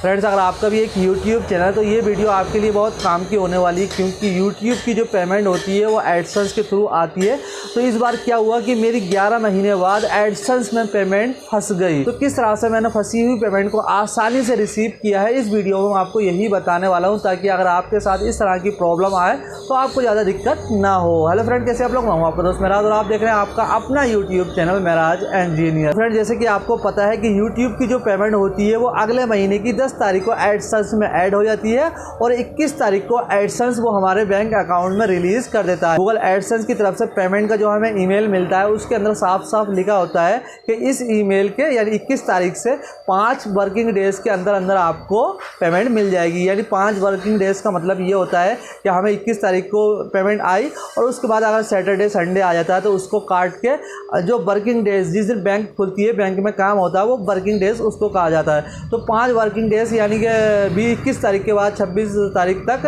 Friends, अगर आपका भी एक यूट्यूब चैनल है तो ये वीडियो आपके लिए बहुत काम की होने वाली है, क्योंकि यूट्यूब की जो पेमेंट होती है वो एडसेंस के थ्रू आती है। तो इस बार क्या हुआ कि मेरी 11 महीने बाद एडसेंस में पेमेंट फंस गई। तो किस तरह से मैंने फंसी हुई पेमेंट को आसानी से रिसीव किया है, इस वीडियो में मैं आपको यही बताने वाला हूँ, ताकि अगर आपके साथ इस तरह की प्रॉब्लम आए तो आपको ज़्यादा दिक्कत ना हो। हेलो फ्रेंड, कैसे आप लोग? मैं हूँ आपका दोस्त महराज और आप देख रहे हैं आपका अपना यूट्यूब चैनल महराज इंजीनियर। फ्रेंड, जैसे कि आपको पता है कि यूट्यूब की जो पेमेंट होती है वो अगले महीने की 10 तारीख को एडसेंस में ऐड हो जाती है और 21 तारीख को एडसेंस वो हमारे बैंक अकाउंट में रिलीज कर देता है। गूगल एडसेंस की तरफ से पेमेंट का जो हमें ईमेल मिलता है उसके अंदर साफ साफ लिखा होता है कि इस ईमेल के यानी 21 तारीख से 5 वर्किंग डेज के अंदर अंदर आपको पेमेंट मिल जाएगी। यानी 5 वर्किंग डेज का मतलब ये होता है कि हमें 21 तारीख को पेमेंट आई और उसके बाद अगर सैटरडे संडे आ जाता है तो उसको काट के जो वर्किंग डेज जिस दिन बैंक खुलती है, बैंक में काम होता है, वो वर्किंग डेज उसको कहा जाता है। तो 5 वर्किंग डेज यानी कि 21 तारीख के बाद 26 तारीख तक,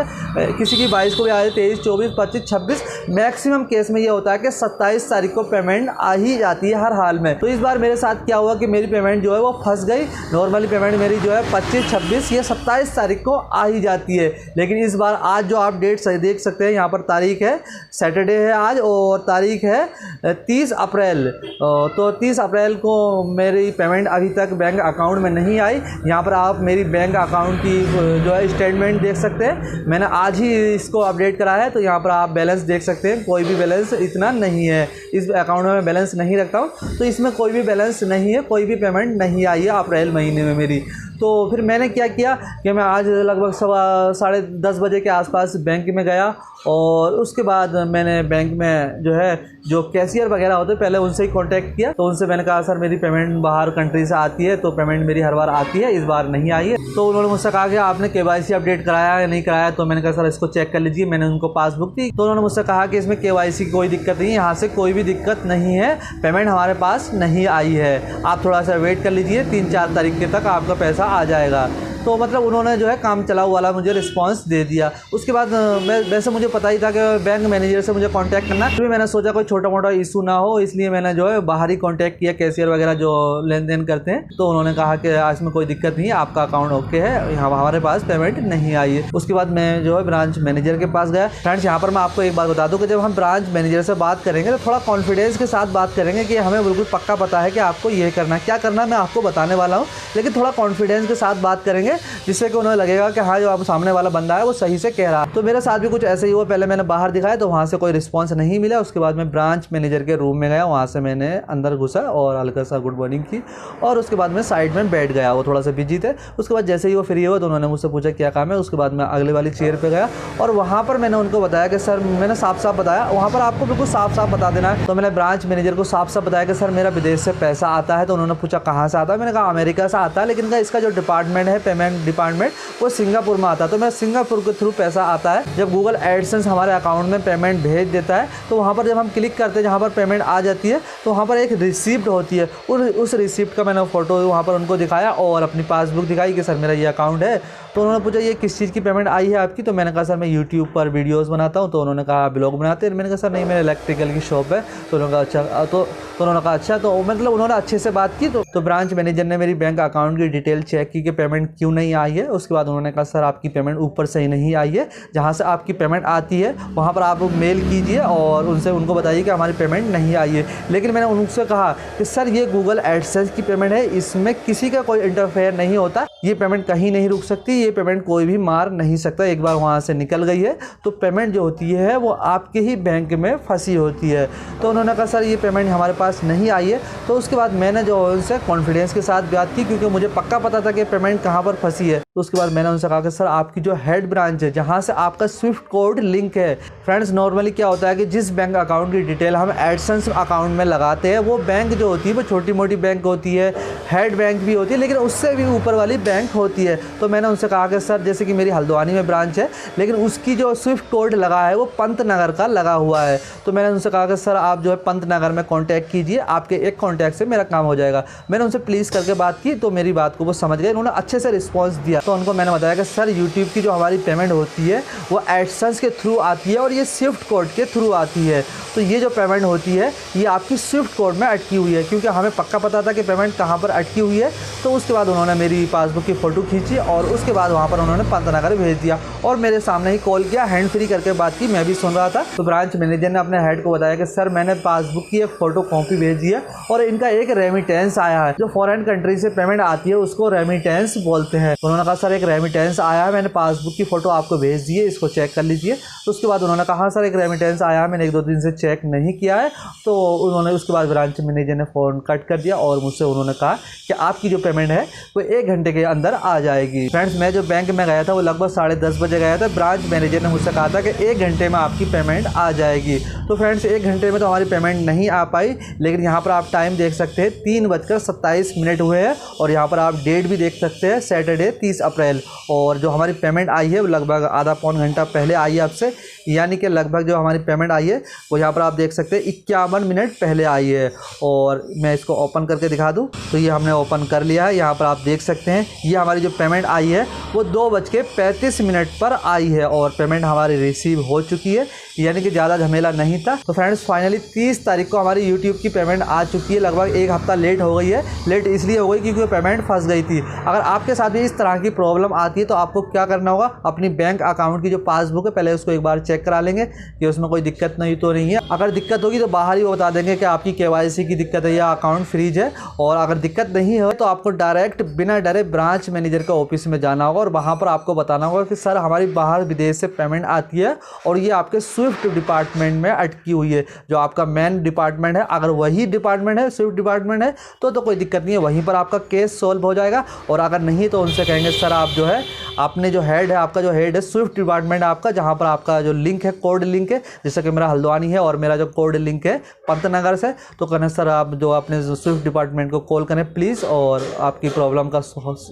किसी की 22 को भी आ जाए, 23, 24, 25, 26, मैक्सिमम केस में ये होता है कि 27 तारीख को पेमेंट आ ही जाती है हर हाल में। तो इस बार मेरे साथ क्या हुआ कि मेरी पेमेंट जो है वो फंस गई। नॉर्मली पेमेंट मेरी जो है 25, 26 या 27 तारीख को आ ही जाती है, लेकिन इस बार आज जो आप डेट देख सकते हैं, यहाँ पर तारीख है, सैटरडे है आज और तारीख है 30 अप्रैल। तो 30 अप्रैल को मेरी पेमेंट अभी तक बैंक अकाउंट में नहीं आई। यहाँ पर आप मेरी बैंक अकाउंट की जो है स्टेटमेंट देख सकते हैं। मैंने आज ही इसको अपडेट करा है, तो यहाँ पर आप बैलेंस देख सकते हैं। कोई भी बैलेंस इतना नहीं है, इस अकाउंट में मैं बैलेंस नहीं रखता हूँ, तो इसमें कोई भी बैलेंस नहीं है, कोई भी पेमेंट नहीं आई है अप्रैल महीने में मेरी। तो फिर मैंने क्या किया कि मैं आज लगभग 10:15 बजे के आसपास बैंक में गया और उसके बाद मैंने बैंक में जो है जो कैशियर वगैरह होते पहले उनसे ही कांटेक्ट किया। तो उनसे मैंने कहा सर मेरी पेमेंट बाहर कंट्री से आती है, तो पेमेंट मेरी हर बार आती है, इस बार नहीं आई है। तो उन्होंने मुझसे कहा कि आपने KYC अपडेट कराया या नहीं कराया। तो मैंने कहा सर इसको चेक कर लीजिए। मैंने उनको पासबुक दी तो उन्होंने मुझसे कहा कि इसमें KYC की कोई दिक्कत नहीं है, यहाँ से कोई भी दिक्कत नहीं है, पेमेंट हमारे पास नहीं आई है, आप थोड़ा सा वेट कर लीजिए, 3-4 तारीख तक आपका पैसा आ जाएगा। तो मतलब उन्होंने जो है काम चलाऊ वाला मुझे रिस्पांस दे दिया। उसके बाद मैं वैसे मुझे पता ही था कि बैंक मैनेजर से मुझे कांटेक्ट करना है, फिर मैंने सोचा कोई छोटा मोटा इशू ना हो, इसलिए मैंने जो है बाहर ही कांटेक्ट किया, कैशियर वगैरह जो लेन देन करते हैं। तो उन्होंने कहा कि आज में कोई दिक्कत नहीं है, आपका अकाउंट ओके है, यहाँ हमारे पास पेमेंट नहीं आई है। उसके बाद मैं जो है ब्रांच मैनेजर के पास गया। फ्रेंड्स, यहाँ पर मैं आपको एक बात बता दूँ कि जब हम ब्रांच मैनेजर से बात करेंगे तो थोड़ा कॉन्फिडेंस के साथ बात करेंगे कि हमें बिल्कुल पक्का पता है कि आपको ये करना है, क्या करना है मैं आपको बताने वाला हूँ, लेकिन थोड़ा कॉन्फिडेंस के साथ बात करेंगे जिससे कि लगेगा कि हाँ जो आप सामने वाला बंदा है वो सही से कह रहा है। तो मेरे साथ भी कुछ ऐसे ही हुआ। पहले मैंने बाहर दिखाया तो वहाँ से कोई रिस्पांस नहीं मिला। उसके बाद मैं ब्रांच मैनेजर के रूम में गया, वहाँ से मैंने अंदर घुसा और हल्का सा गुड मॉर्निंग की और उसके बाद मैं साइड में बैठ गया, वो थोड़ा सा बिजी थे। उसके बाद जैसे ही वो फ्री हुआ तो उन्होंने मुझसे पूछा क्या काम है। उसके बाद मैं अगले वाली चेयर पर गया और वहाँ पर मैंने उनको बताया कि सर, मैंने साफ साफ बताया, वहाँ पर आपको बिल्कुल साफ साफ बता देना है। तो मैंने ब्रांच मैनेजर को साफ साफ बताया कि सर मेरा विदेश से पैसा आता है। तो उन्होंने पूछा कहाँ से आता है, मैंने कहा अमेरिका से आता है, लेकिन इसका जो डिपार्टमेंट है, पेमेंट डिपार्टमेंट, वो सिंगापुर में आता है। तो मैं सिंगापुर के थ्रू पैसा आता है। जब गूगल एडसेंस हमारे अकाउंट में पेमेंट भेज देता है तो वहाँ पर जब हम क्लिक करते हैं, जहाँ पर पेमेंट आ जाती है, तो वहाँ पर एक रिसिप्ट होती है। उस रिसिप्ट का मैंने फ़ोटो वहाँ पर उनको दिखाया और अपनी पासबुक दिखाई कि सर मेरा ये अकाउंट है। तो उन्होंने पूछा ये किस चीज़ की पेमेंट आई है आपकी। तो मैंने कहा सर मैं यूट्यूब पर वीडियोस बनाता हूँ। तो उन्होंने कहा ब्लॉग बनाते हैं। मैंने कहा सर नहीं, मेरे इलेक्ट्रिकल की शॉप है। तो उन्होंने कहा अच्छा। तो उन्होंने कहा अच्छा। तो मतलब उन्होंने अच्छे से बात की। तो ब्रांच मैनेजर ने मेरी बैंक अकाउंट की डिटेल चेक की कि पेमेंट क्यों नहीं आई है। उसके बाद उन्होंने कहा सर आपकी पेमेंट ऊपर से ही नहीं आई है, जहाँ से आपकी पेमेंट आती है वहाँ पर आप मेल कीजिए और उनको बताइए कि हमारी पेमेंट नहीं आई है। लेकिन मैंने उनसे कहा कि सर ये गूगल एडसेंस की पेमेंट है, इसमें किसी का कोई इंटरफेयर नहीं होता, ये पेमेंट कहीं नहीं रुक सकती, ये पेमेंट कोई भी मार नहीं सकता। एक बार वहाँ से निकल गई है तो पेमेंट जो होती है वो आपके ही बैंक में फंसी होती है। तो उन्होंने कहा सर ये पेमेंट हमारे पास नहीं आई है। तो उसके बाद मैंने जो उनसे कॉन्फिडेंस के साथ बात की, क्योंकि मुझे पक्का पता था कि पेमेंट कहाँ पर फंसी है। तो उसके बाद मैंने उनसे कहा कि सर आपकी जो हेड ब्रांच है, जहाँ से आपका स्विफ्ट कोड लिंक है। फ्रेंड्स, नॉर्मली क्या होता है कि जिस बैंक अकाउंट की डिटेल हम एडसेंस अकाउंट में लगाते हैं वो बैंक जो होती है वो छोटी मोटी बैंक होती है, हेड बैंक भी होती है, लेकिन उससे भी ऊपर वाली बैंक होती है। तो मैंने उनसे कहा कि सर जैसे कि मेरी हल्द्वानी में ब्रांच है, लेकिन उसकी जो स्विफ्ट कोड लगा है वो पंत नगर का लगा हुआ है। तो मैंने उनसे कहा कि सर आप जो है पंत नगर में कांटेक्ट कीजिए, आपके एक कॉन्टैक्ट से मेरा काम हो जाएगा। मैंने उनसे प्लीज़ करके बात की तो मेरी बात को वो समझ गए, उन्होंने अच्छे से रिस्पॉन्स दिया। तो उनको मैंने बताया कि सर यूट्यूब की जो हमारी पेमेंट होती है वो एडसेंस के थ्रू आती है और ये स्विफ्ट कोड के थ्रू आती है। तो ये जो पेमेंट होती है ये आपकी स्विफ्ट कोड में अटकी हुई है, क्योंकि हमें पक्का पता था कि पेमेंट कहाँ पर अटकी हुई है। तो उसके बाद उन्होंने मेरी पासबुक की फ़ोटो खींची और उसके बाद वहाँ पर उन्होंने पंतनगर भेज दिया और मेरे सामने ही कॉल किया, हैंड फ्री करके बात की, मैं भी सुन रहा था। तो ब्रांच मैनेजर ने अपने हेड को बताया कि सर मैंने पासबुक की एक फ़ोटो कॉपी भेज दी है और इनका एक रेमिटेंस आया है। जो फॉरेन कंट्री से पेमेंट आती है उसको रेमिटेंस बोलते हैं। उन्होंने कहा सर एक रेमिटेंस आया है, मैंने पासबुक की फ़ोटो आपको भेज दी है, इसको चेक कर लीजिए। तो उसके बाद उन्होंने कहा सर एक रेमिटेंस आया है, मैंने 1-2 दिन से चेक नहीं किया है। तो उन्होंने उसके बाद ब्रांच मैनेजर ने फ़ोन कट कर दिया और मुझसे उन्होंने कहा कि आपकी जो पेमेंट है वो 1 घंटे के अंदर आ जाएगी। फ्रेंड्स, मैं जो बैंक में गया था वो लगभग 10:30 बजे गया था। ब्रांच मैनेजर ने मुझसे कहा था कि 1 घंटे में आपकी पेमेंट आ जाएगी। तो फ्रेंड्स 1 घंटे में तो हमारी पेमेंट नहीं आ पाई, लेकिन यहाँ पर आप टाइम देख सकते हैं 3:27 हुए हैं और यहाँ पर आप डेट भी देख सकते हैं सैटरडे 30 अप्रैल। और जो हमारी पेमेंट आई है वो लगभग आधा पौन घंटा पहले आई है आपसे, यानी कि लगभग जो हमारी पेमेंट आई है वो यहाँ पर आप देख सकते हैं 51 मिनट पहले आई है। और मैं इसको ओपन करके दिखा दूँ तो ये हमने ओपन कर लिया है। यहाँ पर आप देख सकते हैं ये हमारी जो पेमेंट आई है वो 2:35 पर आई है और पेमेंट हमारी रिसीव हो चुकी है, यानी कि ज़्यादा झमेला नहीं था। तो फ्रेंड्स फाइनली 30 तारीख को हमारी यूट्यूब की पेमेंट आ चुकी है। लगभग 1 हफ्ता लेट हो गई है। लेट इसलिए हो गई क्योंकि वो पेमेंट फंस गई थी। अगर आपके साथ भी इस तरह की प्रॉब्लम आती है तो आपको क्या करना होगा, अपनी बैंक अकाउंट की जो पासबुक है पहले उसको एक बार चेक करा लेंगे कि उसमें कोई दिक्कत नहीं तो नहीं है। अगर दिक्कत होगी तो बाहर ही वो बता देंगे कि आपकी KYC की दिक्कत है या अकाउंट फ्रीज है। और अगर दिक्कत नहीं है तो आपको डायरेक्ट बिना डरे ब्रांच मैनेजर के ऑफिस में जाना होगा और वहाँ पर आपको बताना होगा कि सर हमारी बाहर विदेश से पेमेंट आती है और ये आपके स्विफ्ट डिपार्टमेंट में अटकी हुई है, जो आपका मेन डिपार्टमेंट है। अगर वही डिपार्टमेंट है, स्विफ्ट डिपार्टमेंट है, तो कोई दिक्कत नहीं है, वहीं पर आपका केस सॉल्व हो जाएगा। और अगर नहीं तो उनसे कहेंगे सर आप जो है आपने जो हेड है, आपका जो हेड है स्विफ्ट डिपार्टमेंट आपका, जहाँ पर आपका जो लिंक है कोड लिंक है, जैसे कि मेरा हल्द्वानी है और मेरा जो कोड लिंक है पंतनगर से, तो कहना सर आप जो अपने स्विफ्ट डिपार्टमेंट को कॉल करें प्लीज़। और आपकी प्रॉब्लम का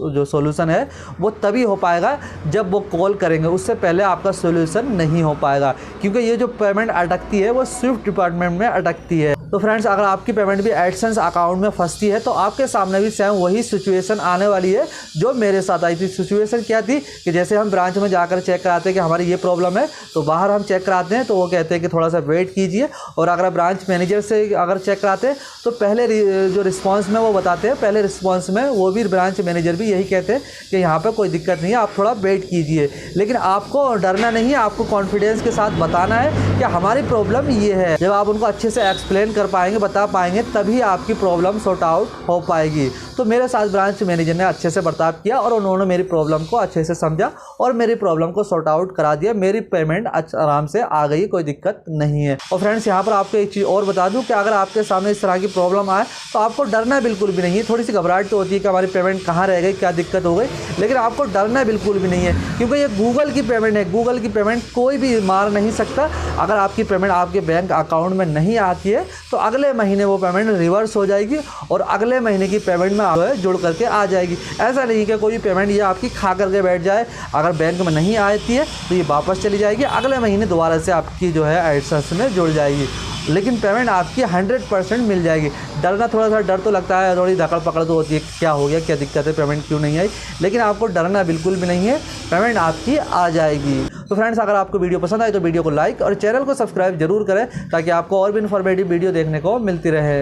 जो सॉल्यूशन है वो तभी हो पाएगा जब वो कॉल करेंगे, उससे पहले आपका सॉल्यूशन नहीं हो पाएगा, क्योंकि ये जो पेमेंट अटकती है वो स्विफ्ट डिपार्टमेंट में अटकती है। तो फ्रेंड्स अगर आपकी पेमेंट भी एडसेंस अकाउंट में फंसती है तो आपके सामने भी सेम वही सिचुएशन आने वाली है जो मेरे साथ आई थी। सिचुएशन क्या थी कि जैसे हम ब्रांच में जाकर चेक कराते हैं कि हमारी ये प्रॉब्लम है, तो बाहर हम चेक कराते हैं तो वो कहते हैं कि थोड़ा सा वेट कीजिए। और अगर ब्रांच मैनेजर से अगर चेक कराते हैं तो पहले जो रिस्पॉन्स में वो बताते हैं, पहले रिस्पॉन्स में वो भी ब्रांच मैनेजर भी यही कहते हैं कि यहाँ पर कोई दिक्कत नहीं है, आप थोड़ा वेट कीजिए। लेकिन आपको डरना नहीं है, आपको कॉन्फिडेंस के साथ बताना है कि हमारी प्रॉब्लम ये है। जब आप उनको अच्छे से एक्सप्लेन कर पाएंगे, बता पाएंगे, तभी आपकी प्रॉब्लम सॉर्ट आउट हो पाएगी। तो मेरे साथ ब्रांच मैनेजर ने अच्छे से बर्ताव किया और उन्होंने मेरी प्रॉब्लम को अच्छे से समझा और मेरी प्रॉब्लम को सॉर्ट आउट करा दिया। मेरी पेमेंट आराम से आ गई, कोई दिक्कत नहीं है। और फ्रेंड्स यहाँ पर आपको एक चीज़ और बता दूँ कि अगर आपके सामने इस तरह की प्रॉब्लम आए तो आपको डरना बिल्कुल भी नहीं है। थोड़ी सी घबराहट तो होती है कि हमारी पेमेंट कहाँ रह गई, क्या दिक्कत हो गई, लेकिन आपको डरना बिल्कुल भी नहीं है, क्योंकि ये गूगल की पेमेंट है। गूगल की पेमेंट कोई भी मार नहीं सकता। अगर आपकी पेमेंट आपके बैंक अकाउंट में नहीं आती है तो अगले महीने वो पेमेंट रिवर्स हो जाएगी और अगले महीने की पेमेंट में आप जुड़ करके आ जाएगी। ऐसा नहीं कि कोई पेमेंट ये आपकी खा करके बैठ जाए। अगर बैंक में नहीं आती है तो ये वापस चली जाएगी, अगले महीने दोबारा से आपकी जो है एडसेंस में जुड़ जाएगी, लेकिन पेमेंट आपकी 100% मिल जाएगी। डरना, थोड़ा सा डर तो लगता है, थोड़ी धकड़ पकड़ तो होती है, क्या हो गया, क्या दिक्कत है, पेमेंट क्यों नहीं आई, लेकिन आपको डरना बिल्कुल भी नहीं है, पेमेंट आपकी आ जाएगी। तो फ्रेंड्स अगर आपको वीडियो पसंद आए तो वीडियो को लाइक और चैनल को सब्सक्राइब जरूर करें ताकि आपको और भी इन्फॉर्मेटिव वीडियो देखने को मिलती रहे।